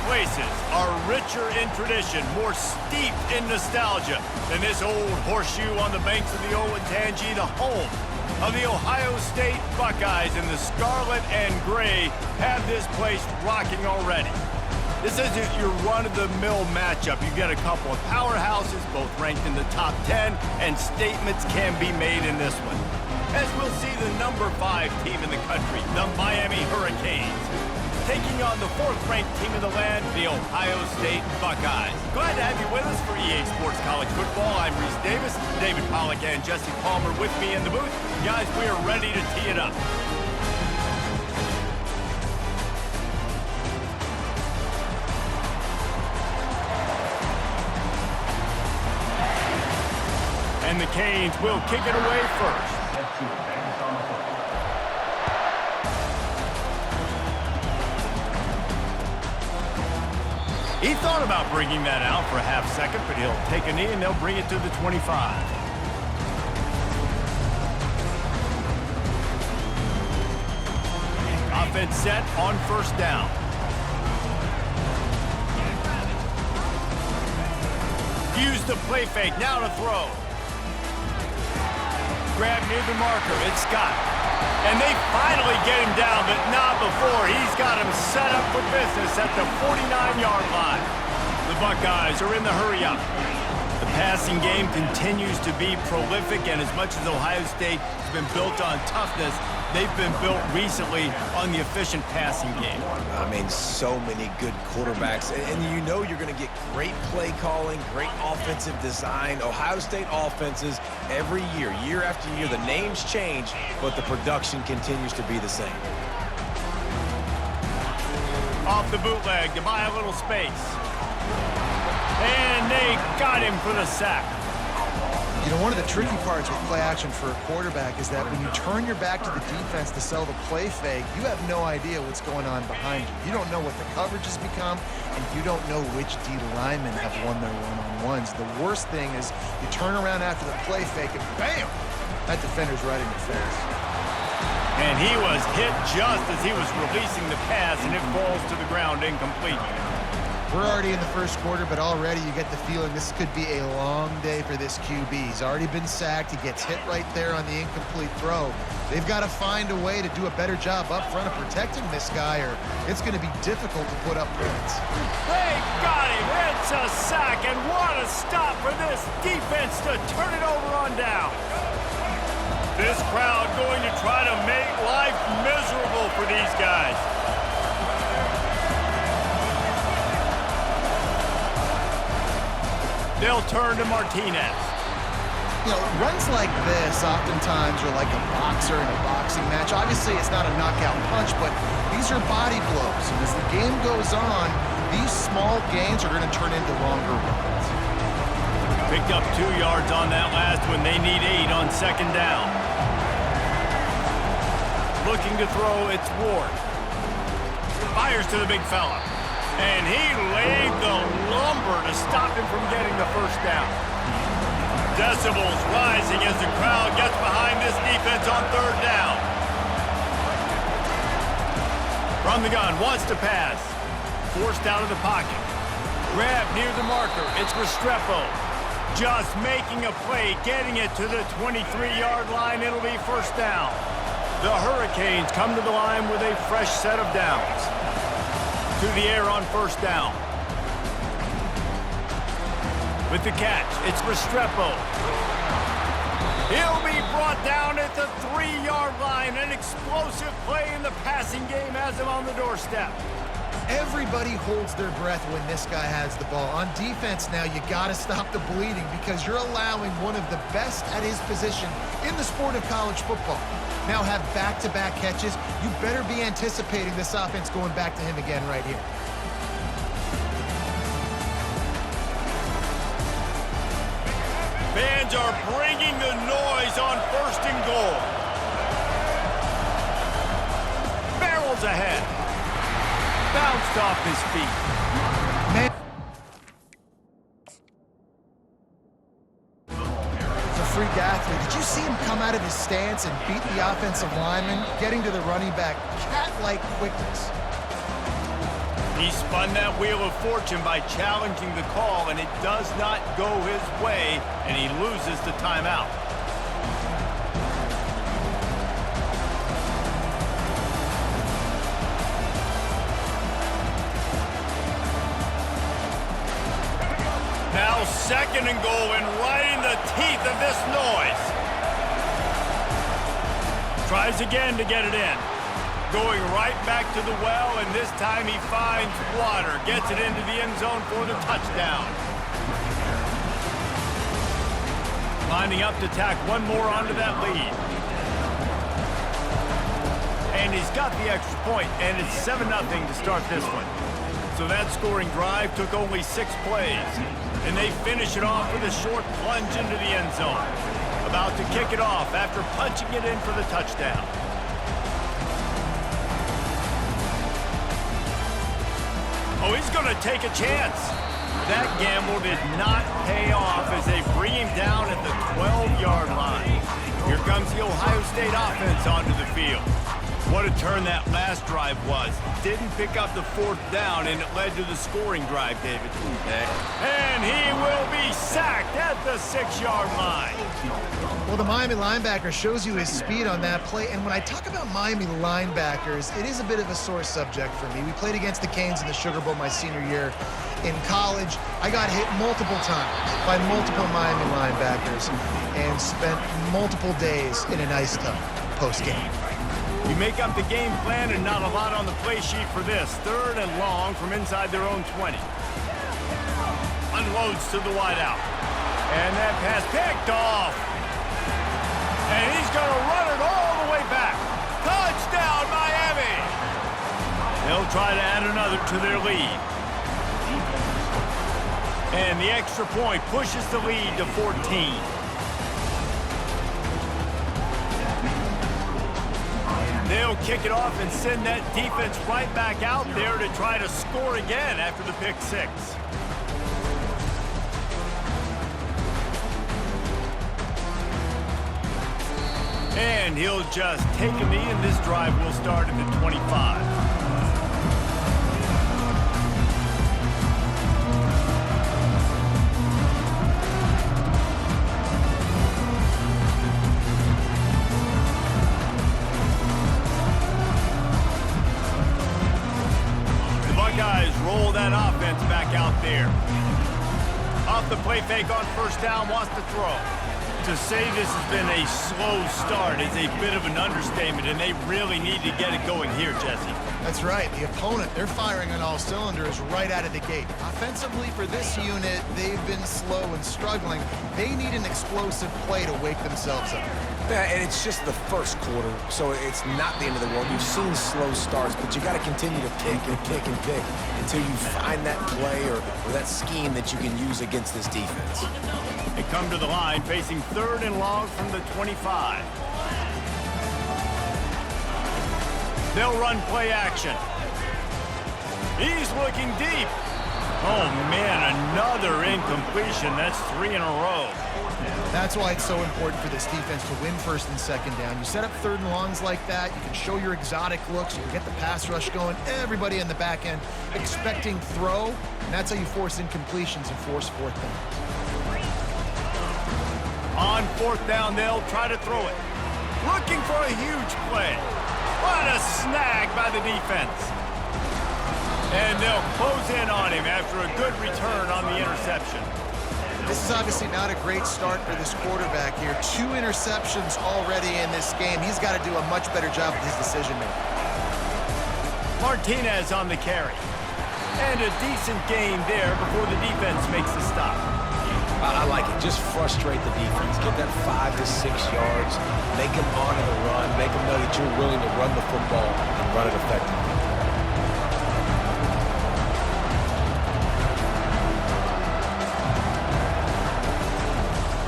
places are richer in tradition, more steeped in nostalgia than this old horseshoe on the banks of the Olentangy, the home of the Ohio State Buckeyes. And the scarlet and gray have this place rocking already. This isn't your run-of-the-mill matchup. You get a couple of powerhouses, both ranked in the top 10, and statements can be made in this one. As we'll see the number 5 team in the country, the Miami Hurricanes, taking on the 4th-ranked team in the land, the Ohio State Buckeyes. Glad to have you with us for EA Sports College Football. I'm Reese Davis, David Pollack and Jesse Palmer with me in the booth. Guys, we are ready to tee it up. And the Canes will kick it away first. He thought about bringing that out for a half second, but he'll take a knee and they'll bring it to the 25. Offense set on first down. Use the play fake, now to throw. Grab near the marker, it's Scott. And they finally get him down, but not before. He's got him set up for business at the 49-yard line. The Buckeyes are in the hurry-up. The passing game continues to be prolific, and as much as Ohio State has been built on toughness, they've been built recently on the efficient passing game. I mean, so many good quarterbacks, and you know you're going to get great play calling, great offensive design. Ohio State offenses every year, year after year, the names change, but the production continues to be the same. Off the bootleg to buy a little space. And they got him for the sack. You know, one of the tricky parts with play action for a quarterback is that when you turn your back to the defense to sell the play fake, you have no idea what's going on behind you. You don't know what the coverage has become, and you don't know which D linemen have won their one-on-ones. The worst thing is you turn around after the play fake, and bam! That defender's right in your face. And he was hit just as he was releasing the pass, and it falls to the ground incomplete. We're already in the first quarter, but already you get the feeling this could be a long day for this QB. He's already been sacked. He gets hit right there on the incomplete throw. They've got to find a way to do a better job up front of protecting this guy, or it's going to be difficult to put up points. They got him. It's a sack, and what a stop for this defense to turn it over on down. This crowd going to try to make life miserable for these guys. They'll turn to Martinez. You know, runs like this oftentimes are like a boxer in a boxing match. Obviously, it's not a knockout punch, but these are body blows. And as the game goes on, these small gains are going to turn into longer runs. Picked up 2 yards on that last one. They need 8 on second down. Looking to throw, it's Ward. Fires to the big fella. And he laid the lumber to stop him from getting the first down. Decibels rising as the crowd gets behind this defense on third down. From the gun, wants to pass. Forced out of the pocket. Grab near the marker. It's Restrepo. Just making a play, getting it to the 23-yard line. It'll be first down. The Hurricanes come to the line with a fresh set of downs. To the air on first down. With the catch, it's Restrepo. He'll be brought down at the 3-yard line. An explosive play in the passing game has him on the doorstep. Everybody holds their breath when this guy has the ball. On defense now, you got to stop the bleeding because you're allowing one of the best at his position in the sport of college football. Now have back-to-back catches. You better be anticipating this offense going back to him again right here. Fans are bringing the noise on first and goal. Barrels ahead. Bounced off his feet. Man. It's a freak athlete. Did you see him come out of his stance and beat the offensive lineman, getting to the running back? Cat-like quickness. He spun that wheel of fortune by challenging the call, and it does not go his way, and he loses the timeout. Now 2nd and goal, and right in the teeth of this noise. Tries again to get it in. Going right back to the well, and this time he finds water. Gets it into the end zone for the touchdown. Lining up to tack one more onto that lead. And he's got the extra point, and it's 7-0 to start this one. So that scoring drive took only 6 plays. And they finish it off with a short plunge into the end zone. About to kick it off after punching it in for the touchdown. Oh, he's going to take a chance. That gamble did not pay off as they bring him down at the 12-yard line. Here comes the Ohio State offense onto the field. What a turn that last drive was. Didn't pick up the 4th down, and it led to the scoring drive, David. And he will be sacked at the 6-yard line. Well, the Miami linebacker shows you his speed on that play. And when I talk about Miami linebackers, it is a bit of a sore subject for me. We played against the Canes in the Sugar Bowl my senior year in college. I got hit multiple times by multiple Miami linebackers and spent multiple days in an ice tub post-game. You make up the game plan and not a lot on the play sheet for this. 3rd and long from inside their own 20. Unloads to the wideout. And that pass picked off. And he's going to run it all the way back. Touchdown, Miami! They'll try to add another to their lead. And the extra point pushes the lead to 14. They'll kick it off and send that defense right back out there to try to score again after the pick 6. And he'll just take a knee, and this drive will start at the 25. Roll that offense back out there. Off the play fake on 1st down, wants to throw. To say this has been a slow start is a bit of an understatement, and they really need to get it going here, Jesse. That's right. The opponent, they're firing on all cylinders right out of the gate. Offensively, for this unit, they've been slow and struggling. They need an explosive play to wake themselves up. Yeah, and it's just the first quarter, so it's not the end of the world. You've seen slow starts, but you got to continue to pick and pick and pick until you find that play or that scheme that you can use against this defense. They come to the line facing 3rd and long from the 25. They'll run play action. He's looking deep. Oh, man, another incompletion. That's 3 in a row. That's why it's so important for this defense to win 1st and 2nd down. You set up 3rd and longs like that, you can show your exotic looks, you can get the pass rush going, everybody in the back end expecting throw, and that's how you force incompletions and force 4th down. On 4th down, they'll try to throw it. Looking for a huge play. What a snag by the defense. And they'll close in on him after a good return on the interception. This is obviously not a great start for this quarterback here. 2 interceptions already in this game. He's got to do a much better job with his decision-making. Martinez on the carry. And a decent gain there before the defense makes the stop. I like it. Just frustrate the defense. Get that 5 to 6 yards. Make them honor the run. Make them know that you're willing to run the football and run it effectively.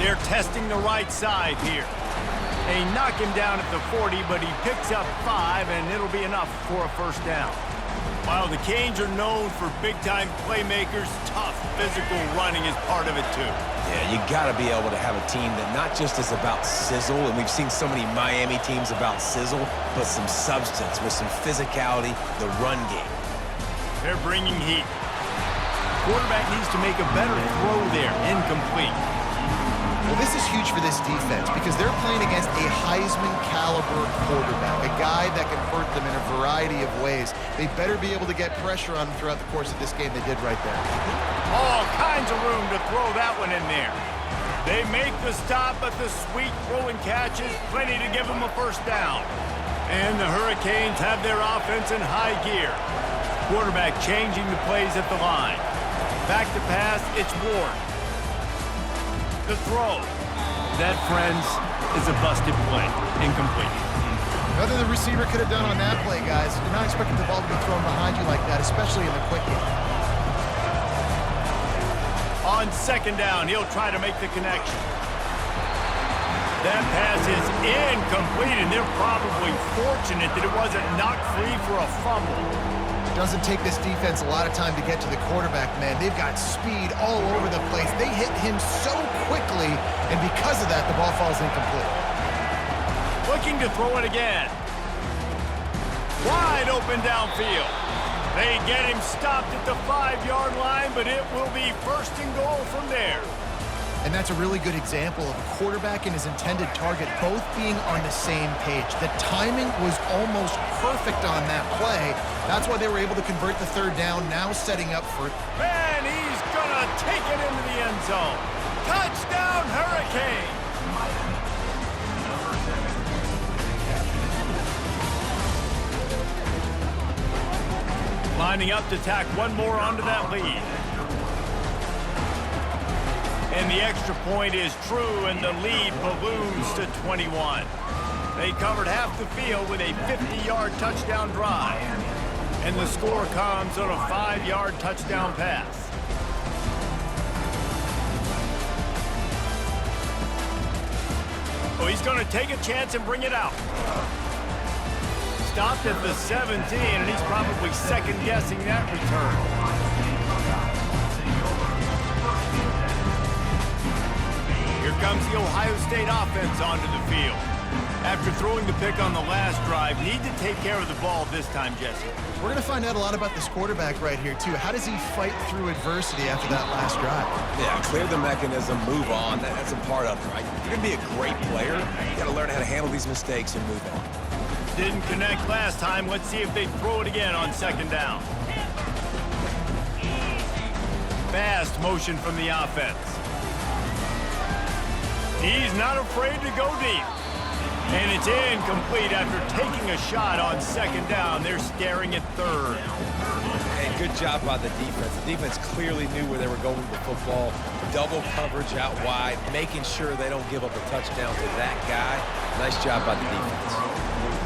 They're testing the right side here. They knock him down at the 40, but he picks up 5, and it'll be enough for a 1st down. While the Canes are known for big-time playmakers, tough physical running is part of it, too. Yeah, you got to be able to have a team that not just is about sizzle, and we've seen so many Miami teams about sizzle, but some substance with some physicality, the run game. They're bringing heat. Quarterback needs to make a better throw there. Incomplete. Well, this is huge for this defense because they're playing against a Heisman-caliber quarterback, a guy that can hurt them in a variety of ways. They better be able to get pressure on him throughout the course of this game. They did right there. All kinds of room to throw that one in there. They make the stop, but the sweet throw and catch is plenty to give them a first down. And the Hurricanes have their offense in high gear. Quarterback changing the plays at the line. Back to pass, it's Ward. The throw. That, friends, is a busted play. Incomplete. Nothing the receiver could have done on that play, guys. You're not expecting the ball to be thrown behind you like that, especially in the quick game. On second down, he'll try to make the connection. That pass is incomplete, and they're probably fortunate that it wasn't knocked free for a fumble. Doesn't take this defense a lot of time to get to the quarterback, man. They've got speed all over the place. They hit him so quickly, and because of that, the ball falls incomplete. Looking to throw it again. Wide open downfield. They get him stopped at the 5-yard line, but it will be first and goal from there. And that's a really good example of a quarterback and his intended target both being on the same page. The timing was almost perfect on that play. That's why they were able to convert the third down, now setting up for... Man, he's going to take it into the end zone. Touchdown, Hurricane! Lining up to tack one more onto that lead. And the extra point is true, and the lead balloons to 21. They covered half the field with a 50-yard touchdown drive. And the score comes on a 5-yard touchdown pass. Oh, he's going to take a chance and bring it out. Stopped at the 17, and he's probably second-guessing that return. Here comes the Ohio State offense onto the field. After throwing the pick on the last drive, need to take care of the ball this time, Jesse. We're going to find out a lot about this quarterback right here, too. How does he fight through adversity after that last drive? Yeah, clear the mechanism, move on. That's a part of it, right? If you're going to be a great player, you got to learn how to handle these mistakes and move on. Didn't connect last time. Let's see if they throw it again on second down. Fast motion from the offense. He's not afraid to go deep. And it's incomplete after taking a shot on second down. They're staring at third. Hey, good job by the defense. The defense clearly knew where they were going with the football. Double coverage out wide, making sure they don't give up a touchdown to that guy. Nice job by the defense.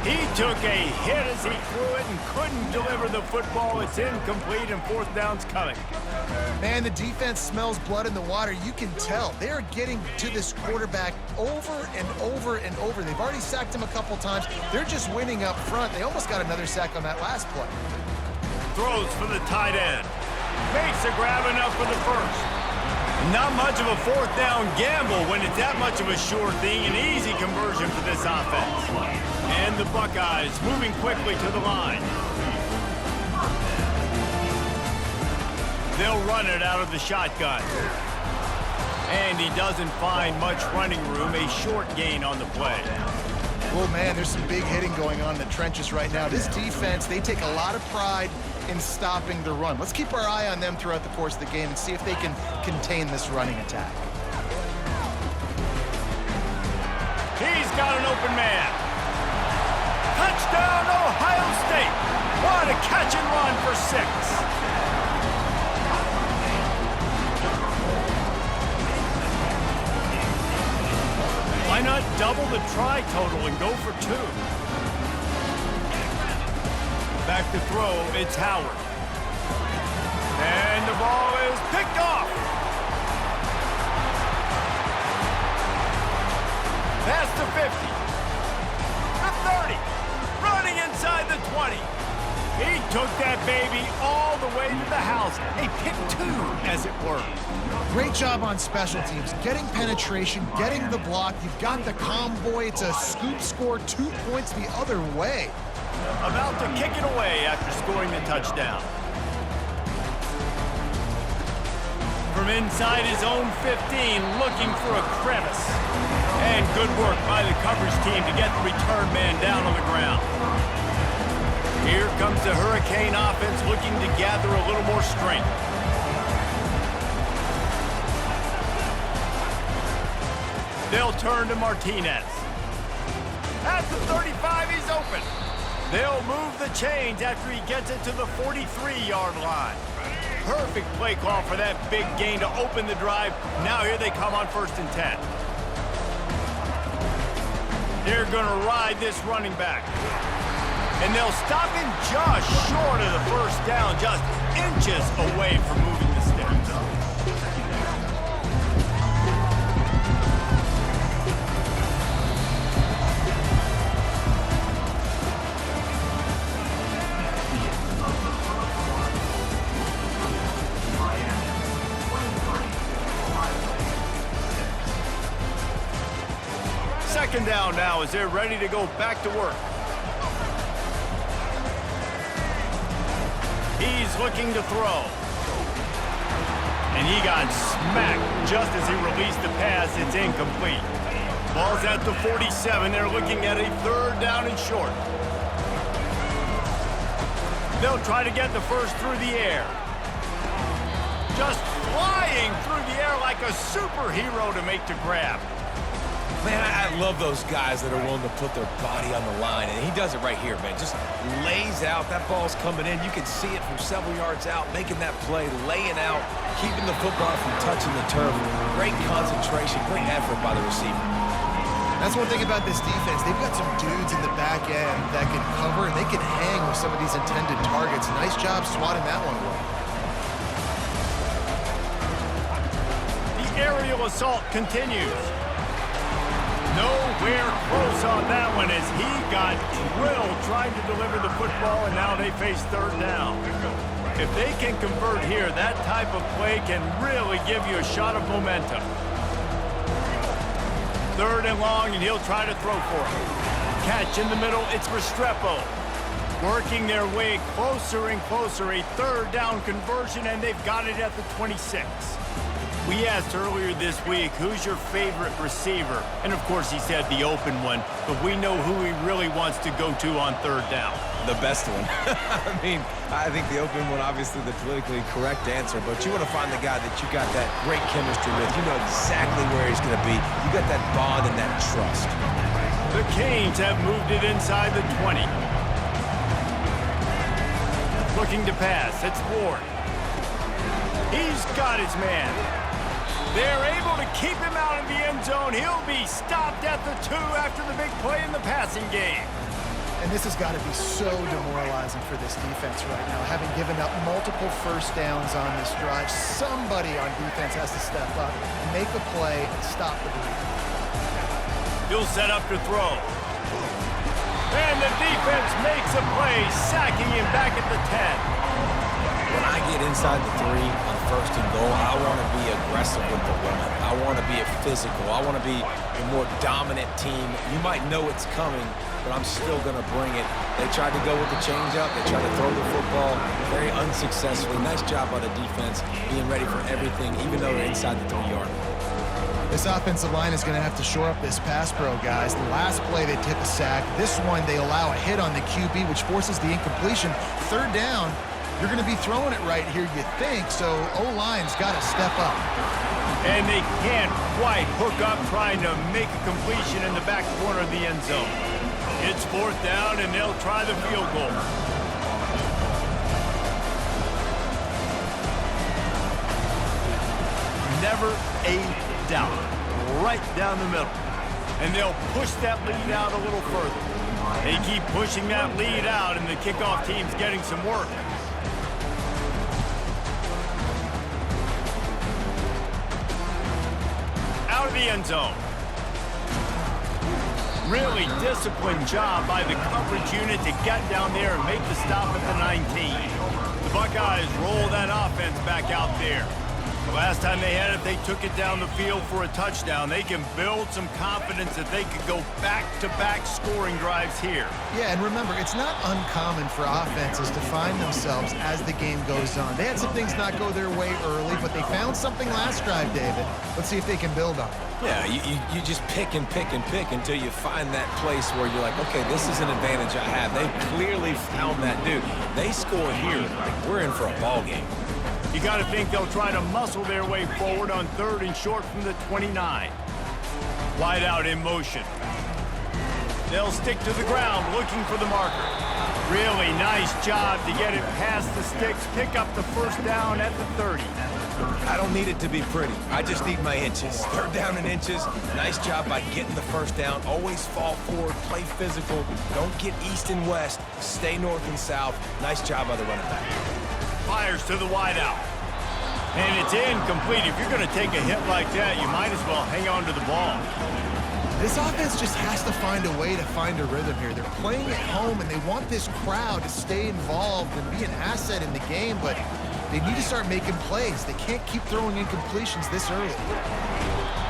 He took a hit as he threw it and couldn't deliver the football. It's incomplete, and fourth down's coming. Man, the defense smells blood in the water. You can tell. They're getting to this quarterback over and over and over. They've already sacked him a couple times. They're just winning up front. They almost got another sack on that last play. Throws for the tight end. Makes a grab enough for the first. Not much of a fourth down gamble when it's that much of a sure thing. An easy conversion for this offense. And the Buckeyes moving quickly to the line. They'll run it out of the shotgun. And he doesn't find much running room. A short gain on the play. Oh, man, there's some big hitting going on in the trenches right now. This defense, they take a lot of pride in stopping the run. Let's keep our eye on them throughout the course of the game and see if they can contain this running attack. He's got an open man. Touchdown, Ohio State. What a catch and run for 6. Why not double the try total and go for 2? Back to throw, it's Howard. And the ball is picked off. Past the 50. The 30. Running inside the 20. He took that baby all the way to the house. A pick 2, as it were. Great job on special teams. Getting penetration, getting the block. You've got the convoy. It's a scoop score, 2 points the other way. About to kick it away after scoring the touchdown. inside his own 15, looking for a crevice. And good work by the coverage team to get the return man down on the ground. Here comes the Hurricane offense looking to gather a little more strength. They'll turn to Martinez. At the 35, he's open. They'll move the chains after he gets it to the 43-yard line. Perfect play call for that big gain to open the drive. Now here they come on 1st and 10. They're going to ride this running back. And they'll stop him just short of the 1st down, just inches away from moving the sticks. Second down now as they're ready to go back to work. He's looking to throw. And he got smacked just as he released the pass. It's incomplete. Ball's at the 47. They're looking at a 3rd down and short. They'll try to get the first through the air. Just flying through the air like a superhero to make the grab. Man, I love those guys that are willing to put their body on the line, and he does it right here, man. Just lays out. That ball's coming in. You can see it from several yards out, making that play, laying out, keeping the football from touching the turf. Great concentration, great effort by the receiver. That's one thing about this defense. They've got some dudes in the back end that can cover, and they can hang with some of these intended targets. Nice job swatting that one away. The aerial assault continues. Nowhere close on that one as he got drilled trying to deliver the football, and now they face 3rd down. If they can convert here, that type of play can really give you a shot of momentum. 3rd and long, and he'll try to throw for it. Catch in the middle, it's Restrepo. Working their way closer and closer, a 3rd down conversion, and they've got it at the 26. We asked earlier this week, who's your favorite receiver? And of course he said the open one, but we know who he really wants to go to on 3rd down. The best one. I mean, I think the open one, obviously the politically correct answer, but you want to find the guy that you got that great chemistry with. You know exactly where he's going to be. You got that bond and that trust. The Canes have moved it inside the 20. Looking to pass, it's Ward. He's got his man. They're able to keep him out of the end zone. He'll be stopped at the 2 after the big play in the passing game. And this has got to be so demoralizing for this defense right now. Having given up multiple 1st downs on this drive, somebody on defense has to step up, make a play, and stop the bleeding. He'll set up to throw. And the defense makes a play, sacking him back at the 10. When I get inside the 3 on 1st and goal, I want to be aggressive with the run. I want to be physical. I want to be a more dominant team. You might know it's coming, but I'm still going to bring it. They tried to go with the changeup. They tried to throw the football very unsuccessfully. Nice job by the defense, being ready for everything, even though they're inside the 3-yard line. This offensive line is going to have to shore up this pass pro, guys. The last play they took a sack. This one they allow a hit on the QB, which forces the incompletion. 3rd down. You're going to be throwing it right here, you think, so O-line's got to step up. And they can't quite hook up trying to make a completion in the back corner of the end zone. It's 4th down, and they'll try the field goal. Never a doubt. Right down the middle. And they'll push that lead out a little further. They keep pushing that lead out, and the kickoff team's getting some work. Out of the end zone. Really disciplined job by the coverage unit to get down there and make the stop at the 19. The Buckeyes roll that offense back out there. The last time they had it, they took it down the field for a touchdown. They can build some confidence that they could go back-to-back scoring drives here. Yeah, and remember, it's not uncommon for offenses to find themselves as the game goes on. They had some things not go their way early, but they found something last drive, David. Let's see if they can build on it. Yeah, you just pick and pick and pick until you find that place where you're like, okay, this is an advantage I have. They clearly found that dude. They score here, we're in for a ball game. You got to think they'll try to muscle their way forward on 3rd and short from the 29. Wide out in motion. They'll stick to the ground looking for the marker. Really nice job to get it past the sticks, pick up the first down at the 30. I don't need it to be pretty. I just need my inches. 3rd down and inches. Nice job by getting the first down. Always fall forward, play physical. Don't get east and west. Stay north and south. Nice job by the running back. Fires to the wide out. And it's incomplete. If you're going to take a hit like that, you might as well hang on to the ball. This offense just has to find a way to find a rhythm here. They're playing at home, and they want this crowd to stay involved and be an asset in the game, but they need to start making plays. They can't keep throwing incompletions this early.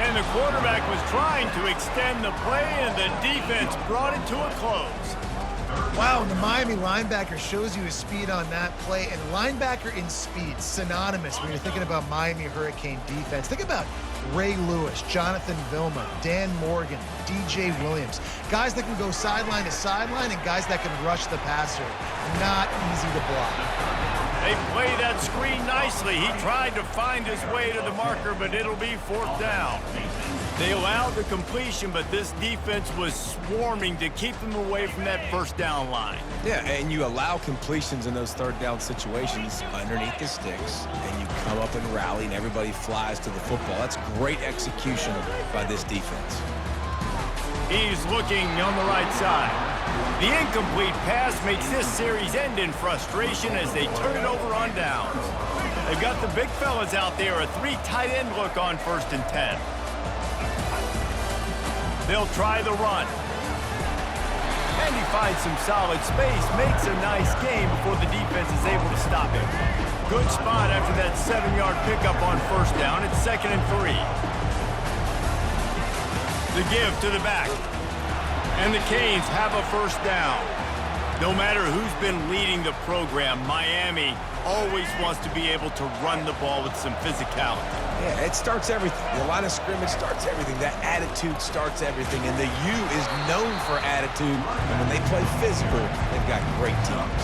And the quarterback was trying to extend the play, and the defense brought it to a close. Wow, and the Miami linebacker shows you his speed on that play, and linebacker in speed, synonymous when you're thinking about Miami Hurricane defense. Think about Ray Lewis, Jonathan Vilma, Dan Morgan, DJ Williams. Guys that can go sideline to sideline and guys that can rush the passer. Not easy to block. They play that screen nicely. He tried to find his way to the marker, but it'll be 4th down. They allowed the completion, but this defense was swarming to keep them away from that first down line. Yeah, and you allow completions in those 3rd down situations underneath the sticks, and you come up and rally, and everybody flies to the football. That's great execution by this defense. He's looking on the right side. The incomplete pass makes this series end in frustration as they turn it over on downs. They've got the big fellas out there, a 3 tight end look on 1st and 10. They'll try the run. And he finds some solid space, makes a nice game before the defense is able to stop him. Good spot after that 7-yard pickup on 1st down. It's 2nd and 3. The give to the back. And the Canes have a 1st down. No matter who's been leading the program, Miami always wants to be able to run the ball with some physicality. Yeah, it starts everything. The line of scrimmage starts everything. That attitude starts everything. And the U is known for attitude. And when they play physical, they've got great teams.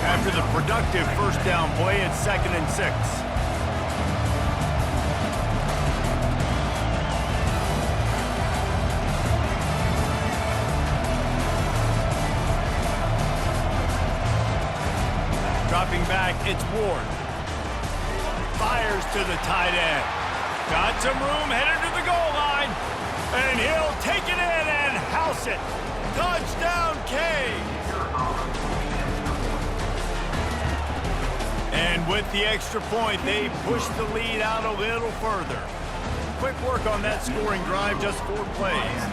After the productive 1st down play, it's 2nd and 6. Dropping back, it's Ward. Fires to the tight end. Got some room, headed to the goal line. And he'll take it in and house it. Touchdown, Canes. And with the extra point, they push the lead out a little further. Quick work on that scoring drive, just 4 plays.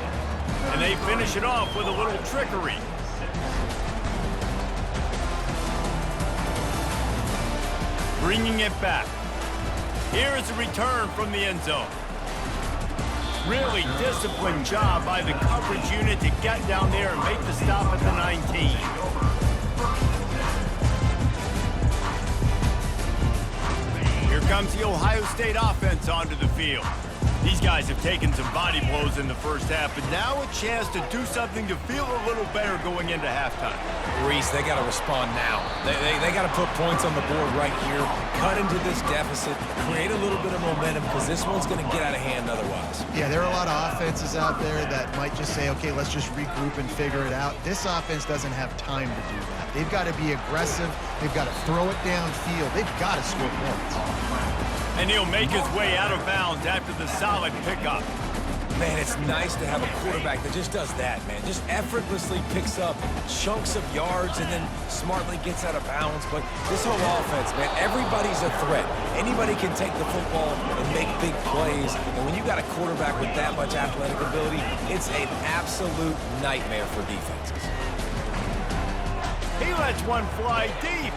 And they finish it off with a little trickery. Bringing it back. Here is a return from the end zone. Really disciplined job by the coverage unit to get down there and make the stop at the 19. Here comes the Ohio State offense onto the field. These guys have taken some body blows in the first half, but now a chance to do something to feel a little better going into halftime. Reese, they got to respond now. They got to put points on the board right here, cut into this deficit, create a little bit of momentum, because this one's going to get out of hand otherwise. Yeah, there are a lot of offenses out there that might just say, okay, let's just regroup and figure it out. This offense doesn't have time to do that. They've got to be aggressive. They've got to throw it downfield. They've got to score points. And he'll make his way out of bounds after the solid pickup. Man, it's nice to have a quarterback that just does that, man. Just effortlessly picks up chunks of yards and then smartly gets out of bounds. But this whole offense, man, everybody's a threat. Anybody can take the football and make big plays. And when you got a quarterback with that much athletic ability, it's an absolute nightmare for defenses. He lets one fly deep.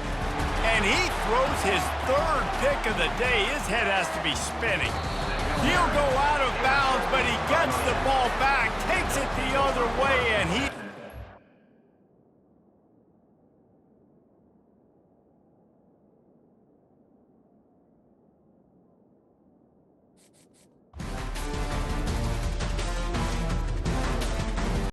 And he throws his third pick of the day. His head has to be spinning. He'll go out of bounds, but he gets the ball back, takes it the other way, and he...